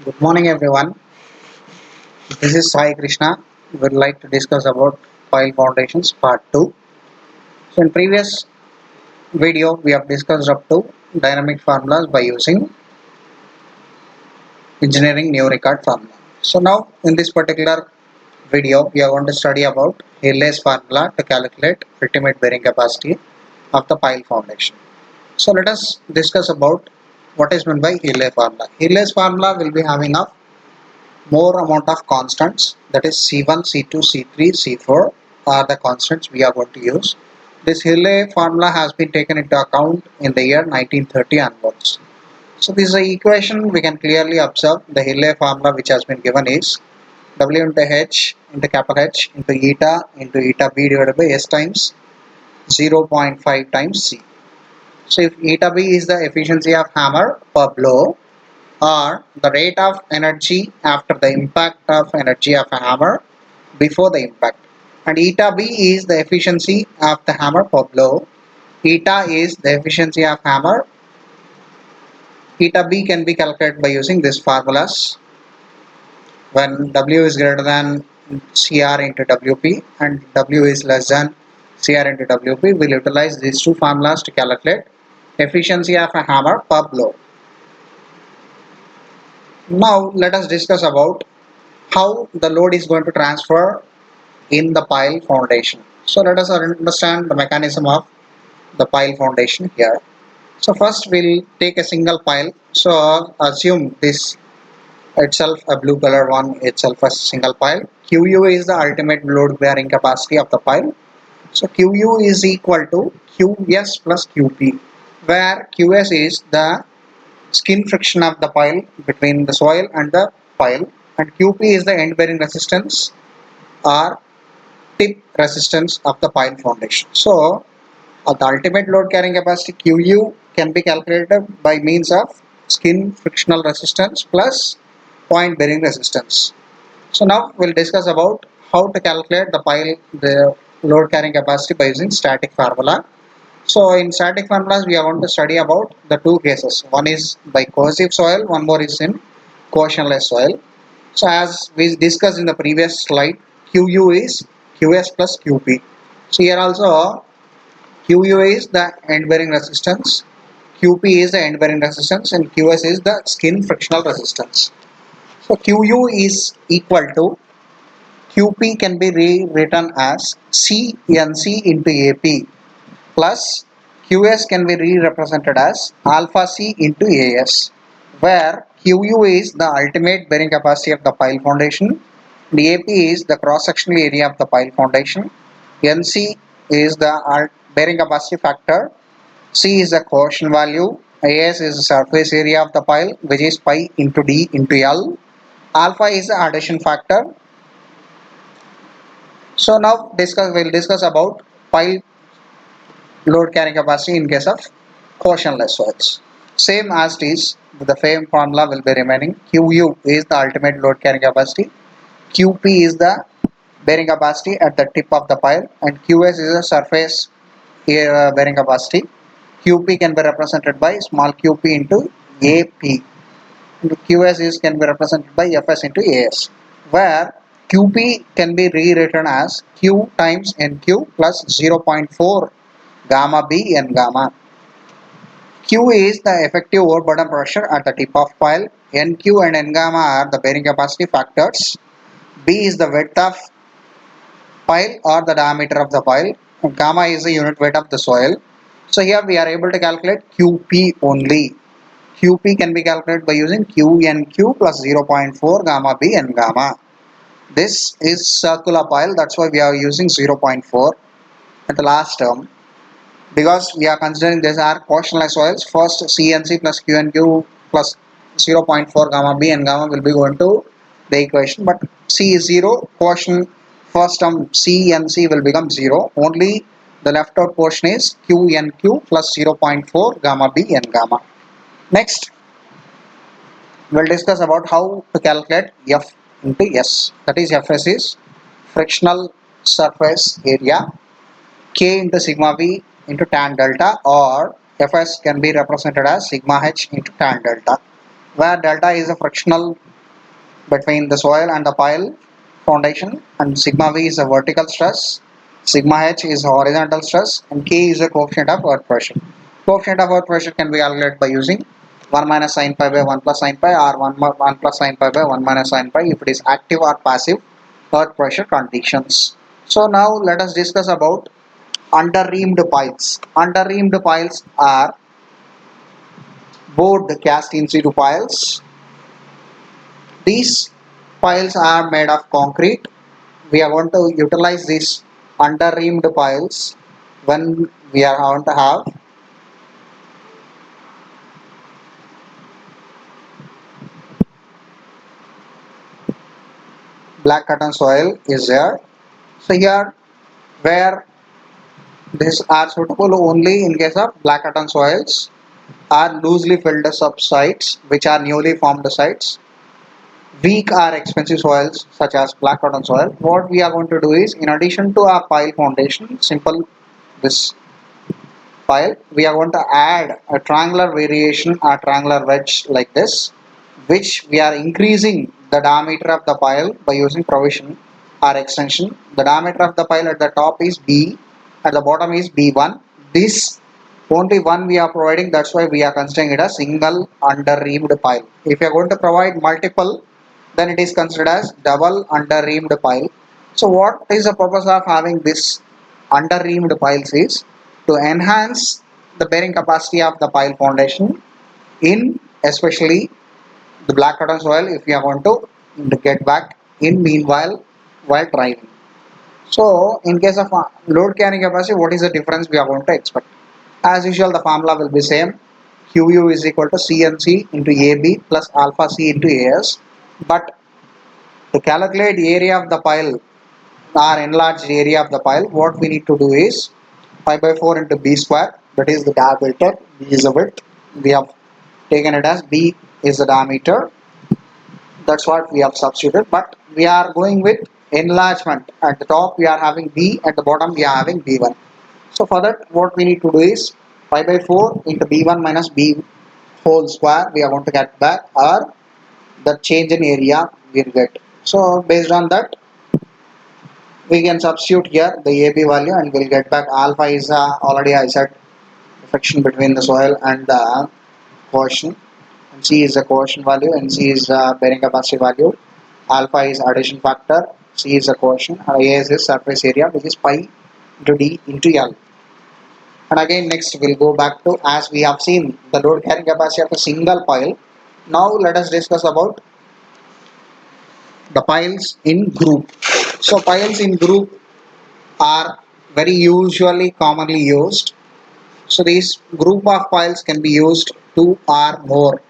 Good morning, everyone. This is Sai Krishna. We would like to discuss about pile foundations part 2. So in previous video, we have discussed up to dynamic formulas by using engineering new record formula. So now in this particular video, we are going to study about Hiller's formula to calculate ultimate bearing capacity of the pile foundation. So let us discuss about what is meant by Hiller's formula. Hiller's formula will be having a more amount of constants, that is C1, C2, C3, C4 are the constants we are going to use. This Hille formula has been taken into account in the year 1930 onwards. So this is the equation we can clearly observe. The Hille formula which has been given is W into H into capital H into eta B divided by S times 0.5 times C. So if eta B is the efficiency of hammer per blow, or the rate of energy after the impact of energy of a hammer before the impact, and eta B is the efficiency of the hammer per blow. Eta is the efficiency of hammer. Eta B can be calculated by using these formulas. When W is greater than CR into WP and W is less than CR into WP, we'll utilize these two formulas to calculate efficiency of a hammer per blow. Now let us discuss about how the load is going to transfer in the pile foundation. So let us understand the mechanism of the pile foundation here. So first we'll take a single pile. So assume this itself a blue color one itself a single pile. QU is the ultimate load bearing capacity of the pile. So QU is equal to QS plus QP, where QS is the skin friction of the pile between the soil and the pile, and QP is the end bearing resistance or tip resistance of the pile foundation. So the ultimate load carrying capacity QU can be calculated by means of skin frictional resistance plus point bearing resistance. So now we'll discuss about how to calculate the load carrying capacity by using static formula. So in static formulas, we are going to study about the two cases. One is by cohesive soil, one more is in cohesionless soil. So as we discussed in the previous slide, QU is QS plus QP. So here also QU is the end bearing resistance, QP is the end bearing resistance, and QS is the skin frictional resistance. So QU is equal to QP can be rewritten as CNC into AP plus QS can be re-represented as alpha C into AS, where QU is the ultimate bearing capacity of the pile foundation, the AP is the cross-sectional area of the pile foundation, NC is the bearing capacity factor, C is the cohesion value, AS is the surface area of the pile, which is pi into D into L, alpha is the adhesion factor. So now we'll discuss about pile load carrying capacity in case of cohesionless soils. Same as it is, the same formula will be remaining. QU is the ultimate load carrying capacity, QP is the bearing capacity at the tip of the pile, and QS is the surface bearing capacity. QP can be represented by small qp into AP, and QS can be represented by Fs into AS, where QP can be rewritten as Q times NQ plus 0.4 gamma B and gamma. Q is the effective overburden pressure at the tip of pile. NQ and N gamma are the bearing capacity factors. B is the width of pile or the diameter of the pile. And gamma is the unit weight of the soil. So here we are able to calculate QP only. QP can be calculated by using QNQ plus 0.4 gamma B and gamma. This is circular pile, that's why we are using 0.4 at the last term. Because we are considering these are cohesionless soils, first CNC plus QNQ plus 0.4 gamma B and gamma will be going to the equation, but C is 0, cohesion first term CNC will become 0, only the left out portion is QNQ plus 0.4 gamma B and gamma. Next, we'll discuss about how to calculate F into S, that is Fs is frictional surface area, K into sigma V into tan delta, or Fs can be represented as sigma H into tan delta. where delta is a frictional between the soil and the pile foundation, and sigma v is a vertical stress, sigma h is a horizontal stress, and k is a coefficient of earth pressure. Coefficient of earth pressure can be calculated by using 1 minus sin pi by 1 plus sin pi, or 1 plus sin pi by 1 minus sin pi if it is active or passive earth pressure conditions. So now let us discuss about under-reamed piles. Under-reamed piles are board cast in situ piles. These piles are made of concrete. We are going to utilize these under-reamed piles when we are going to have black cotton soil is there. So here where these are suitable only in case of black cotton soils are loosely filled subsites which are newly formed sites. Weak or expensive soils such as black cotton soil. What we are going to do is, in addition to our pile foundation, simple this pile, we are going to add a triangular variation or triangular wedge like this, which we are increasing the diameter of the pile by using provision or extension. The diameter of the pile at the top is B, at the bottom is B1. This only one we are providing, that's why we are considering it a single under-reamed pile. If you are going to provide multiple, then it is considered as double under-reamed pile. So what is the purpose of having this under-reamed piles is to enhance the bearing capacity of the pile foundation in especially the black cotton soil if we are going to get back in meanwhile while driving. So in case of load carrying capacity, what is the difference we are going to expect? As usual, the formula will be same. QU is equal to CNC into AB plus alpha C into AS. But to calculate the area of the pile or enlarged area of the pile, what we need to do is pi by 4 into B square, that is the diameter, B is the width. We have taken it as B is the diameter. That's what we have substituted, but we are going with enlargement. At the top we are having B, at the bottom we are having B1. So for that what we need to do is pi by 4 into B1 minus B whole square, we are going to get back or the change in area we will get. So based on that we can substitute here the AB value and we'll get back alpha is already I said friction between the soil and the cohesion, and C is the cohesion value and C is the bearing capacity value, alpha is addition factor, C is the cohesion, and A is surface area which is pi into D into L. And again next we'll go back to, as we have seen the load carrying capacity of a single pile. Now let us discuss about the piles in group. So piles in group are very usually commonly used. So these group of piles can be used 2 or more.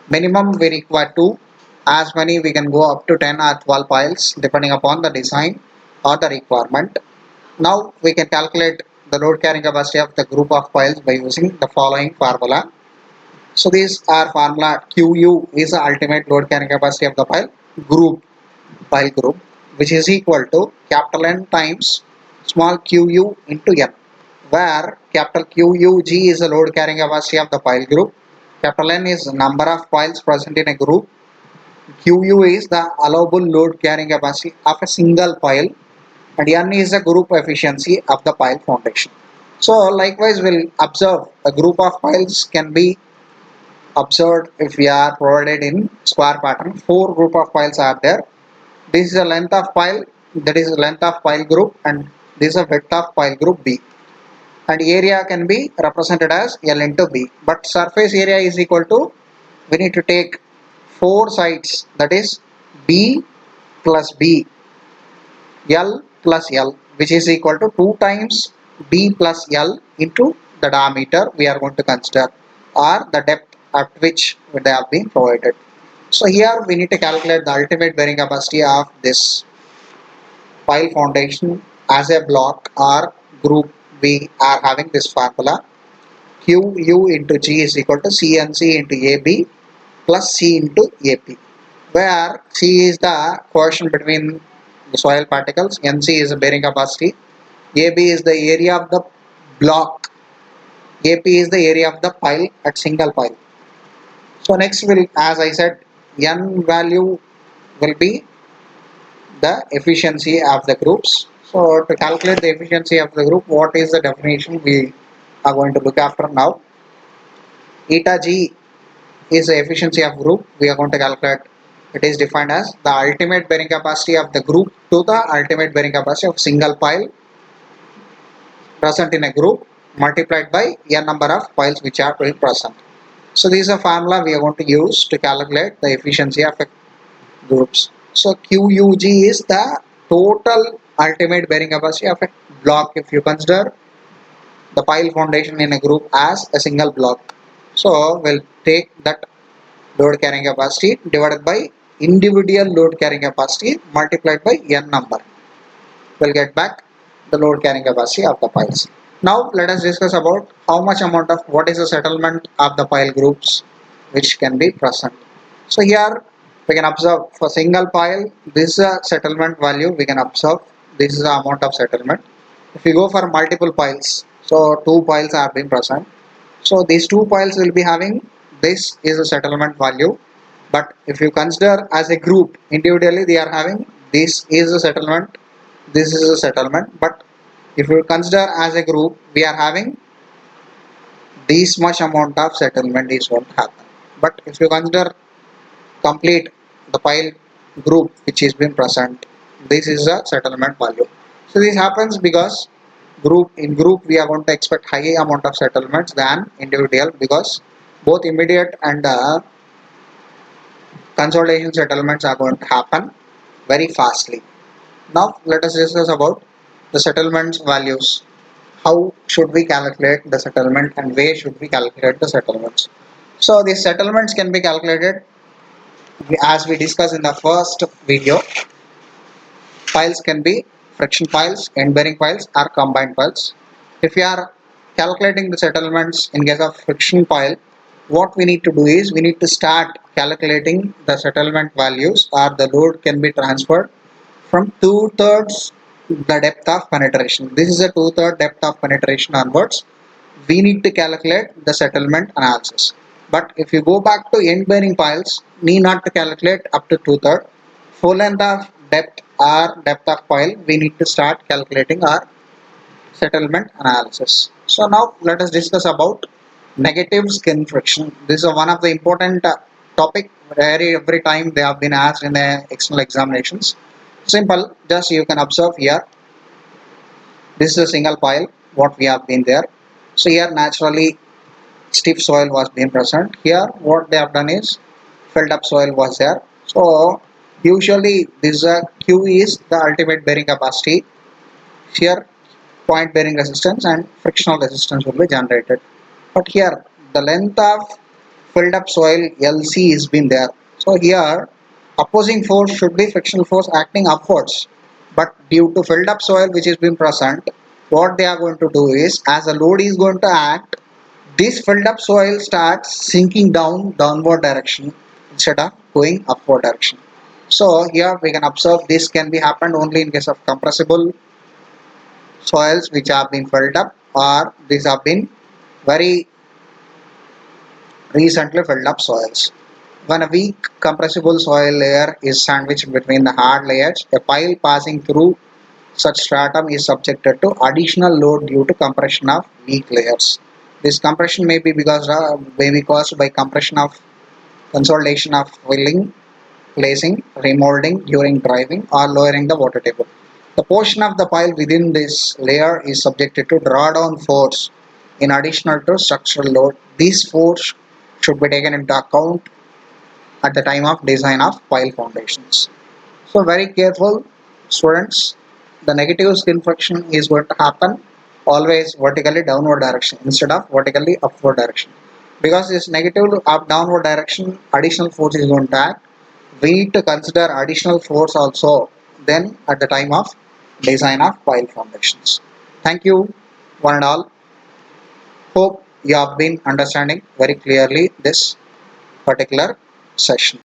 Minimum we require 2. As many we can go up to 10 or 12 piles depending upon the design or the requirement. Now we can calculate the load carrying capacity of the group of piles by using the following formula. So these are formula. QU is the ultimate load carrying capacity of the pile group, which is equal to capital N times small qu into n, where capital QUG is the load carrying capacity of the pile group, capital N is the number of piles present in a group, QU is the allowable load carrying capacity of a single pile, and N is the group efficiency of the pile foundation. So likewise we'll observe a group of piles can be observed if we are provided in square pattern. 4 group of piles are there. This is the length of pile, that is the length of pile group, and this is the width of pile group B. And area can be represented as L into B. But surface area is equal to, we need to take 4 sides, that is B plus B, L plus L, which is equal to 2 times B plus L into the diameter we are going to consider, or the depth at which they have been provided. So here we need to calculate the ultimate bearing capacity of this pile foundation as a block or group. We are having this formula QU into G is equal to CNC into AB plus C into AP, where C is the cohesion between the soil particles, NC is the bearing capacity, AB is the area of the block, AP is the area of the pile at single pile. So next will, as I said, n value will be the efficiency of the groups. So to calculate the efficiency of the group, what is the definition we are going to look after now? Eta G is the efficiency of group. We are going to calculate. It is defined as the ultimate bearing capacity of the group to the ultimate bearing capacity of single pile present in a group multiplied by n number of piles which are present. So this is a formula we are going to use to calculate the efficiency of a groups. So QUG is the total ultimate bearing capacity of a block if you consider the pile foundation in a group as a single block. So we'll take that load carrying capacity divided by individual load carrying capacity multiplied by n number. We'll get back the load carrying capacity of the piles. Now let us discuss about how much amount of what is the settlement of the pile groups which can be present. So here we can observe for single pile this is a settlement value we can observe, this is the amount of settlement. If we go for multiple piles, so two piles are being present, so these two piles will be having this is a settlement value, but if you consider as a group individually they are having this is a settlement, this is a settlement, but if you consider as a group we are having this much amount of settlement is what happen. But if you consider complete the pile group which is been present, this is a settlement value. So this happens because in group we are going to expect high amount of settlements than individual, because both immediate and consolidation settlements are going to happen very fastly. Now let us discuss about the settlements values. How should we calculate the settlement and where should we calculate the settlements? So these settlements can be calculated as we discussed in the first video. Piles can be friction piles, end bearing piles or combined piles. If we are calculating the settlements in case of friction pile, what we need to do is we need to start calculating the settlement values, or the load can be transferred from 2/3 the depth of penetration. This is a 2/3 depth of penetration onwards. We need to calculate the settlement analysis. But if you go back to end bearing piles, need not to calculate up to 2/3. Full length of depth or depth of pile, we need to start calculating our settlement analysis. So now let us discuss about negative skin friction. This is one of the important topic every time they have been asked in the external examinations. Simple, just you can observe here. This is a single pile what we have been there. So here naturally stiff soil was being present. Here what they have done is filled up soil was there. So usually this Q is the ultimate bearing capacity. Here point bearing resistance and frictional resistance will be generated. But here the length of filled up soil LC is been there. So here opposing force should be frictional force acting upwards. But due to filled up soil which is being present, what they are going to do is as the load is going to act, this filled up soil starts sinking downward direction instead of going upward direction. So here we can observe this can be happened only in case of compressible soils which have been filled up, or these have been very recently filled up soils. When a weak compressible soil layer is sandwiched between the hard layers, a pile passing through such stratum is subjected to additional load due to compression of weak layers. This compression may be caused by compression of consolidation of filling, placing, remolding during driving, or lowering the water table. The portion of the pile within this layer is subjected to drawdown force in addition to structural load. This force should be taken into account at the time of design of pile foundations. So very careful students, the negative skin friction is going to happen always vertically downward direction instead of vertically upward direction. Because this negative up downward direction additional force is going to act, we need to consider additional force also then at the time of design of pile foundations. Thank you one and all. Hope you have been understanding very clearly this particular session.